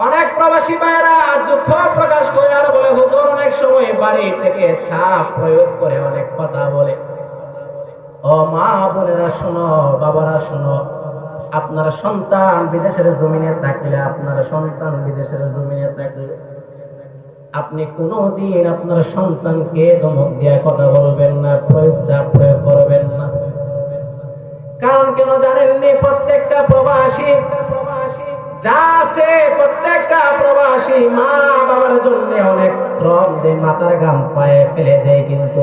অনেক প্রবাসী ভাইরা দুঃখ প্রকাশ করে আর বলে, হুজুর অনেক সময় বাড়ি থেকে চাপ প্রয়োগ করে অনেক কথা বলে। ও মা বোনেরা শোনো, বাবারা শোনো, আপনার সন্তান বিদেশের জমিনে থাকলে, আপনার সন্তান বিদেশের জমিনে থাকলে আপনি কোনোদিন আপনার সন্তানকে ধমক দিয়ে কথা বলবেন না, চাপ প্রয়োগ করবেন না। কারণ কেন জানেননি? প্রত্যেকটা প্রবাসী যা আছে, প্রত্যেকটা প্রবাসী মা বাবার জন্য অনেক শ্রম দেয়, মাথার ঘাম পায়ে ফেলে দেয়, কিন্তু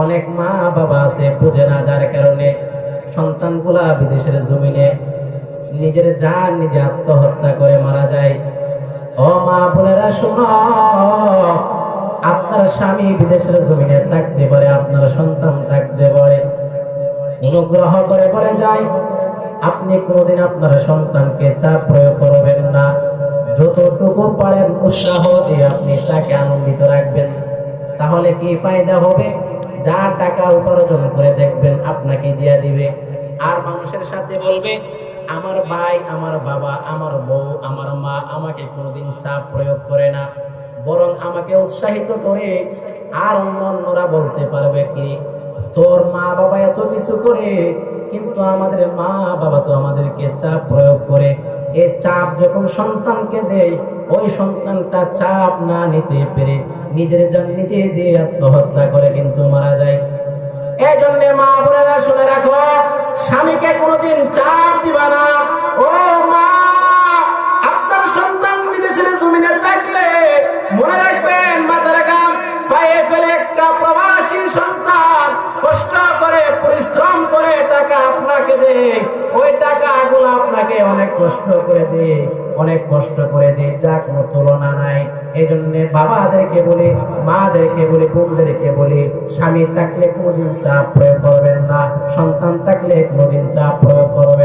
অনেক মা বাবা আছে বুঝে না, যার কারণে সন্তানগুলা বিদেশের জমিনে নিজের জান নিজে আত্মহত্যা করে মারা যায়। ও মা বোনেরা শোনো, আপনার স্বামী বিদেশের জমিনে থাকতে পারে, আপনার সন্তান থাকতে পারে, অনুগ্রহ করে বলে যায় আপনি কোনোদিন আপনার সন্তানকে চাপ প্রয়োগ করবেন না। যতটুকু পারেন উৎসাহ দিয়ে আপনি তাকে আনন্দিত রাখবেন। তাহলে কি ফায়দা হবে? যা টাকা উপার্জন করে দেখবেন আপনাকে দিয়ে দিবে, আর মানুষের সাথে বলবে আমার ভাই, আমার বাবা, আমার বউ, আমার মা আমাকে কোনোদিন চাপ প্রয়োগ করে না, বরং আমাকে উৎসাহিত করে। আর অন্যরা বলতে পারবে কি, তোর মা বাবা এত কিছু করে, কিন্তু আমাদের মা বাবা তো আমাদেরকে চাপ প্রয়োগ করে। এই চাপ যখন সন্তানকে দেয়, ওই সন্তানটা চাপ না নিতে পেরে নিজের জান নিজে দিয়ে আত্মহত্যা করে কিন্তু মারা যায়। এই জন্য মা বোনেরা শুনে রাখো, স্বামীকে কোনোদিন চাপ দিবা না। ও মা, আপনার সন্তান বিদেশের জমিনে থাকলে মনে রাখবেন, মাথার ঘাম পায়ে ফেলে একটা প্রবাসী সন্তান কষ্ট করে পরিশ্রম করে টাকা আপনাকে দেয়, ওই টাকাগুলো আপনাকে অনেক কষ্ট করে দেয়, অনেক কষ্ট করে দেয়, যা কোনো তুলনা নাই। এই জন্য বাবাদেরকে বলি, মাদেরকে বলি, বোনদেরকে বলি, স্বামী থাকলে কোনোদিন চাপ প্রয়োগ করবেন না, সন্তান থাকলে কোনোদিন চাপ প্রয়োগ করবেন